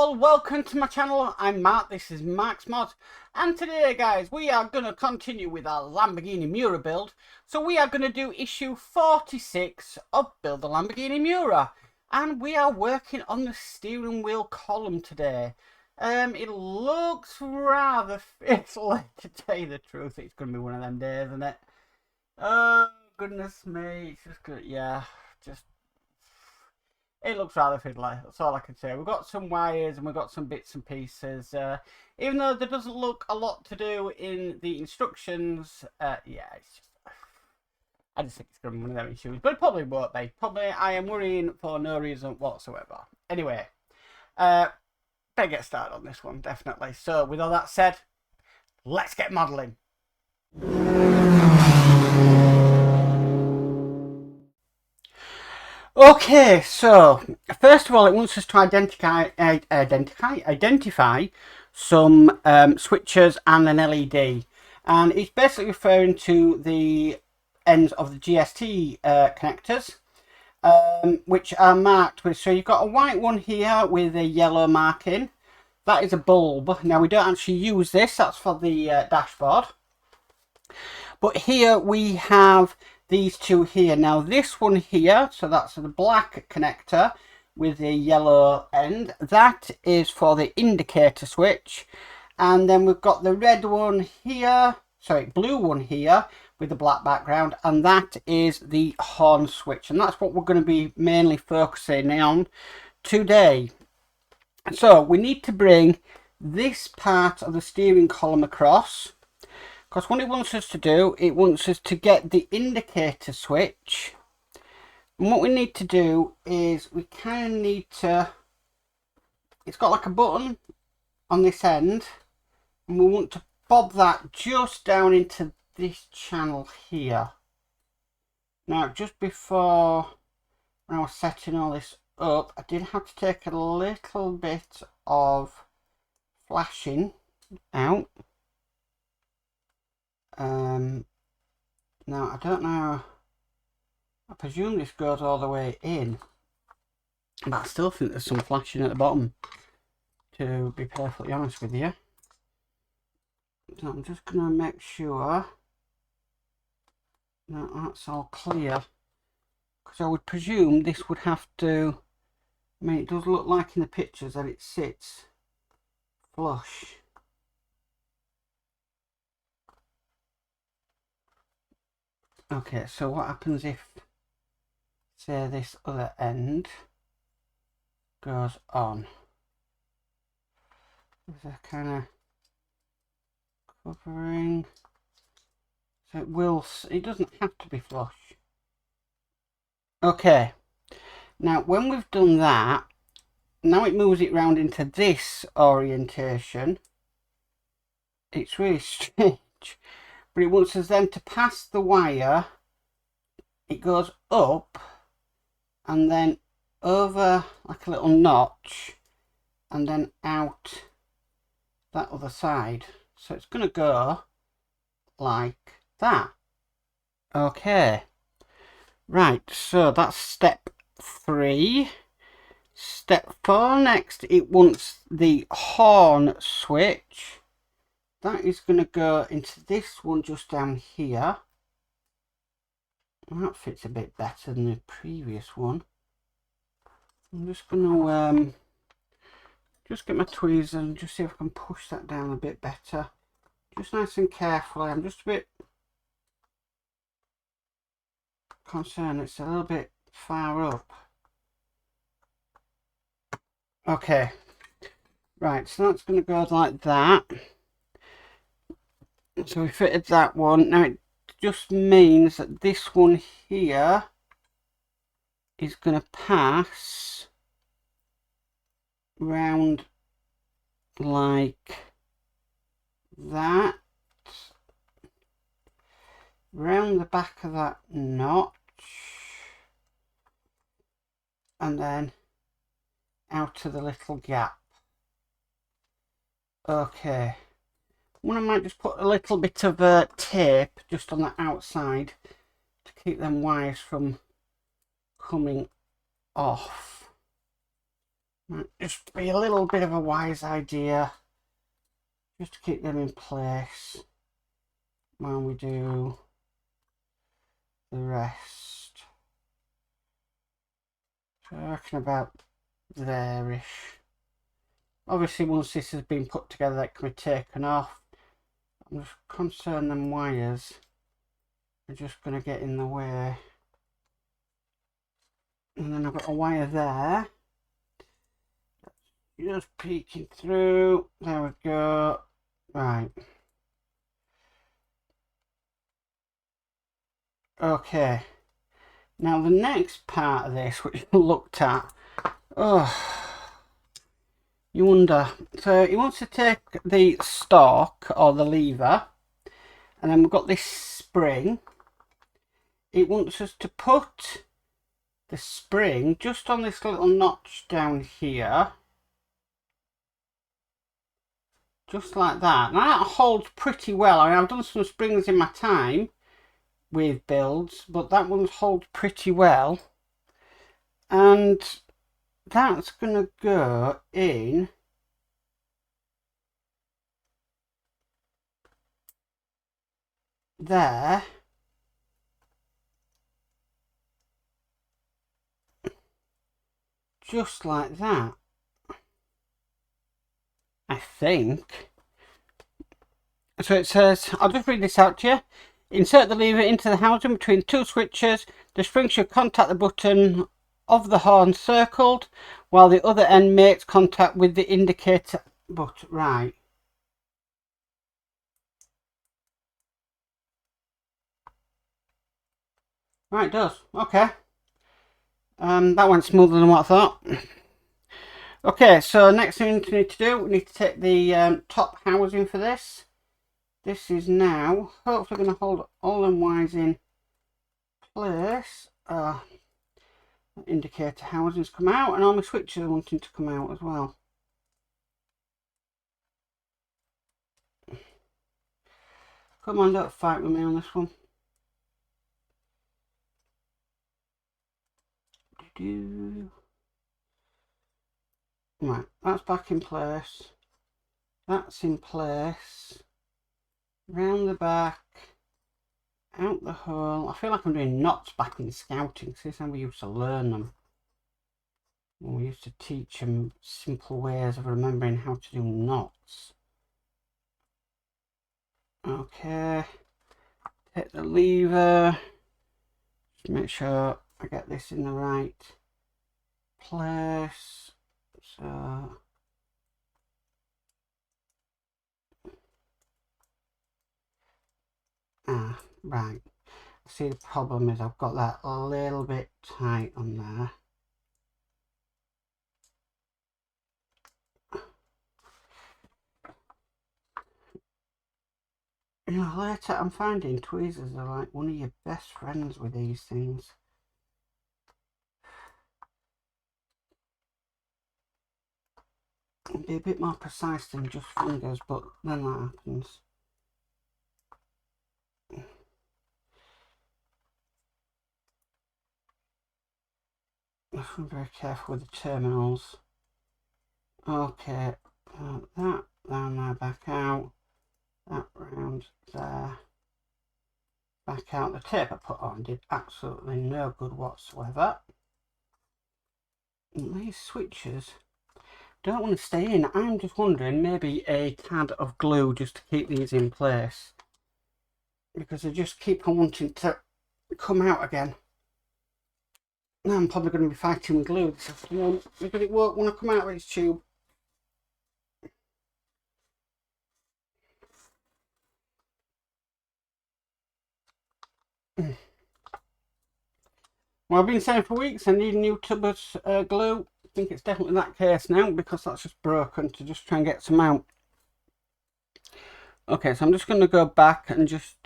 all, welcome to my channel. I'm Mark, this is Mark's Mod, and today guys we are going to continue with our Lamborghini Miura build. So we are going to do issue 46 of Build the Lamborghini Miura, and we are working on the steering wheel column today. It looks rather fiddly, to tell you the truth. It's going to be one of them days, isn't it? Oh goodness me, it's just good. Yeah, just it looks rather fiddly, that's all I can say. We've got some wires and we've got some bits and pieces. Even though there doesn't look a lot to do in the instructions, yeah, it's just, I just think it's going to be one of them issues. But it probably won't be. Probably I am worrying for no reason whatsoever. Anyway, better get started on this one, definitely. So with all that said, let's get modelling. Okay, so first of all, it wants us to identify some switches and an LED, and it's basically referring to the ends of the GST connectors, which are marked with. So you've got a white one here with a yellow marking. That is a bulb. Now we don't actually use this. That's for the dashboard. But here we have these two here. Now this one here, so that's the black connector with the yellow end, that is for the indicator switch. And then we've got the red one here, sorry, blue one here with the black background, and that is the horn switch, and that's what we're going to be mainly focusing on today. So we need to bring this part of the steering column across, because what it wants us to do, it wants us to get the indicator switch. And what we need to do is we kind of need to, it's got like a button on this end, and we want to bob that just down into this channel here. Now just before, when I was setting all this up, I did have to take a little bit of flashing out. Now I don't know, I presume this goes all the way in, but I still think there's some flashing at the bottom, to be perfectly honest with you. So I'm just going to make sure that that's all clear, because I would presume this would have to, I mean, it does look like in the pictures that it sits flush. Okay, so what happens if, say, this other end goes on? There's a kind of covering, so it will, it doesn't have to be flush. Okay, now when we've done that, now it moves it round into this orientation. It's really strange. But it wants us then to pass the wire. It goes up and then over like a little notch and then out that other side. So it's going to go like that. Okay. Right, so that's step 3. Step 4, next it wants the horn switch. That is going to go into this one just down here. That fits a bit better than the previous one. I'm just going to just get my tweezers and just see if I can push that down a bit better. Just nice and carefully. I'm just a bit concerned it's a little bit far up. Okay. Right, so that's going to go like that. So we fitted that one. Now it just means that this one here is going to pass round like that, round the back of that notch, and then out to the little gap. Okay. I might just put a little bit of tape just on the outside to keep them wires from coming off. Might just be a little bit of a wise idea just to keep them in place while we do the rest. So I reckon about there-ish. Obviously once this has been put together that can be taken off. I'm just concerned them wires are just going to get in the way. And then I've got a wire there. Just peeking through. There we go. Right. Okay. Now the next part of this, which we looked at, you wonder. So he wants to take the stalk or the lever, and then we've got this spring. It wants us to put the spring just on this little notch down here. Just like that. Now that holds pretty well. I mean, I've done some springs in my time with builds, but that one holds pretty well. And that's going to go in there. Just like that. I think. So it says, I'll just read this out to you. Insert the lever into the housing between two switches. The spring should contact the button of the horn circled, while the other end makes contact with the indicator button. Right. Right, it does. Okay. That went smoother than what I thought. Okay, so next thing we need to do, we need to take the top housing for this. This is now hopefully going to hold all them wires in place. Indicator housings come out, and all my switches are wanting to come out as well. Come on, don't fight with me on this one. Right, that's back in place. That's in place. Round the back. Out the hole. I feel like I'm doing knots back in scouting. This is how we used to learn them. We used to teach them simple ways of remembering how to do knots. Okay. Hit the lever. Just make sure I get this in the right place. So right. See, the problem is I've got that a little bit tight on there. You know, later I'm finding tweezers are like one of your best friends with these things. It'd be a bit more precise than just fingers, but then that happens. I have to be very careful with the terminals. Okay, that down there, back out. That round there. Back out. The tape I put on did absolutely no good whatsoever. And these switches don't want to stay in. I'm just wondering, maybe a tad of glue just to keep these in place, because they just keep on wanting to come out again. Now I'm probably going to be fighting with glue this afternoon because it won't want to come out of its tube. Well, I've been saying for weeks I need a new tub of glue. I think it's definitely that case now, because that's just broken, to just try and get some out. Okay, so I'm just going to go back and just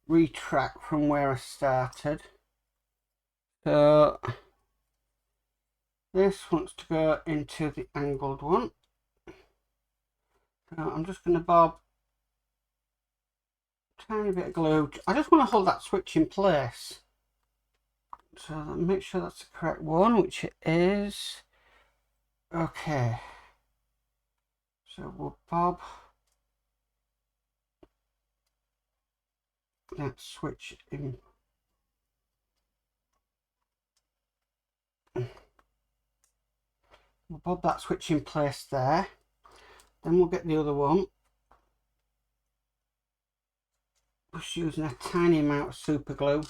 retrack from where I started. So this wants to go into the angled one. So I'm just going to bob a tiny bit of glue. I just want to hold that switch in place. So make sure that's the correct one, which it is. Okay, so we'll bob that switch in. We'll bob that switch in place there. Then we'll get the other one. Just using a tiny amount of super glue.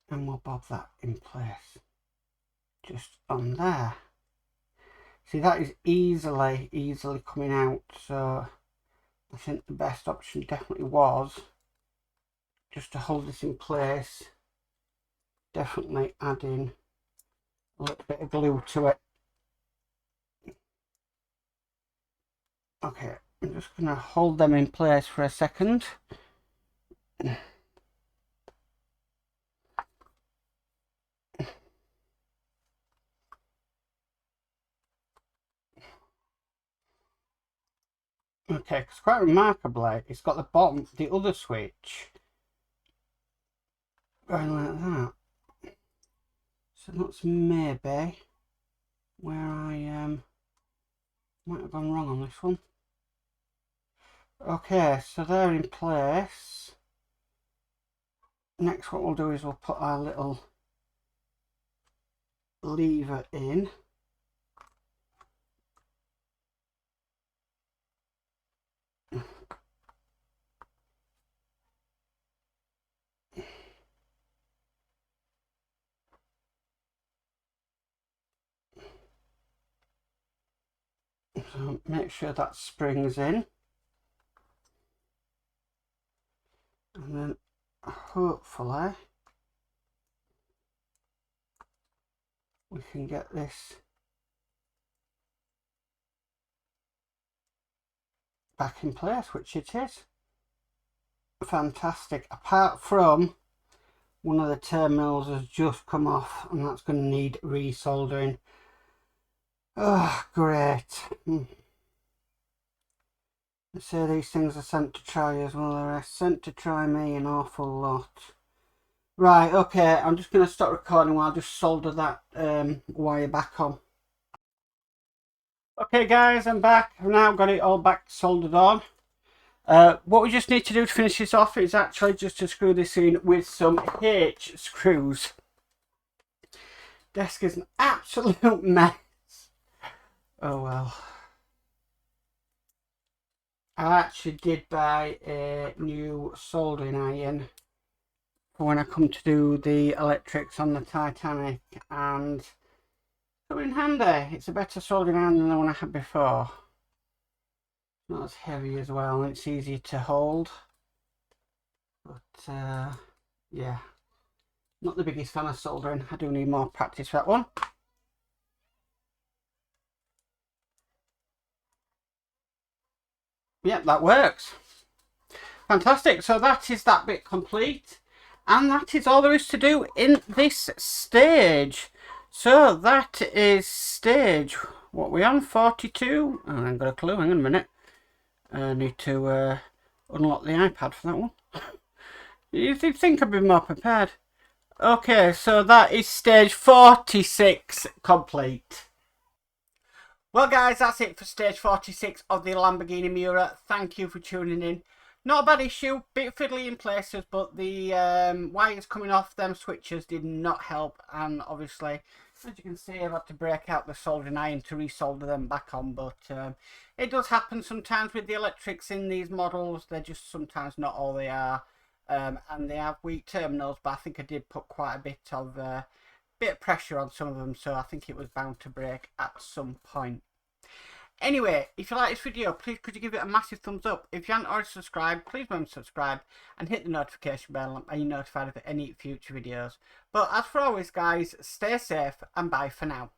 And we'll bob that in place. Just on there. See, that is easily coming out. So I think the best option definitely was just to hold this in place. Definitely adding a little bit of glue to it. Okay, I'm just going to hold them in place for a second. Okay, because quite remarkably, it's got the bottom, the other switch going like that. So that's maybe where I might have gone wrong on this one. Okay, so they're in place. Next, what we'll do is we'll put our little lever in. So make sure that springs in. And then hopefully we can get this back in place, which it is. Fantastic. Apart from one of the terminals has just come off and that's going to need resoldering. Oh, great. They say these things are sent to try us. Well, they're sent to try me an awful lot. Right, okay, I'm just going to stop recording while I just solder that wire back on. Okay guys, I'm back. I've now got it all back soldered on. What we just need to do to finish this off is actually just to screw this in with some H screws. Desk is an absolute mess. Oh well. I actually did buy a new soldering iron for when I come to do the electrics on the Titanic, and it's come in handy. It's a better soldering iron than the one I had before. Not as heavy as well, and it's easier to hold. But yeah, not the biggest fan of soldering. I do need more practice for that one. Yep, that works. Fantastic. So that is that bit complete. And that is all there is to do in this stage. So that is stage, what are we on, 42? Oh, I haven't got a clue, hang on a minute. I need to unlock the iPad for that one. You'd think I'd be more prepared. Okay, so that is stage 46 complete. Well guys, that's it for stage 46 of the Lamborghini Miura. Thank you for tuning in. Not a bad issue, bit fiddly in places, but the wires coming off them switches did not help, and obviously, as you can see, I've had to break out the soldering iron to resolder them back on, but it does happen sometimes with the electrics in these models. They're just sometimes not all they are, and they have weak terminals, but I think I did put quite a bit of pressure on some of them, so I think it was bound to break at some point. Anyway, if you like this video, please could you give it a massive thumbs up. If you haven't already subscribed, please remember to subscribe and hit the notification bell and you're notified of any future videos. But as for always guys, stay safe and bye for now.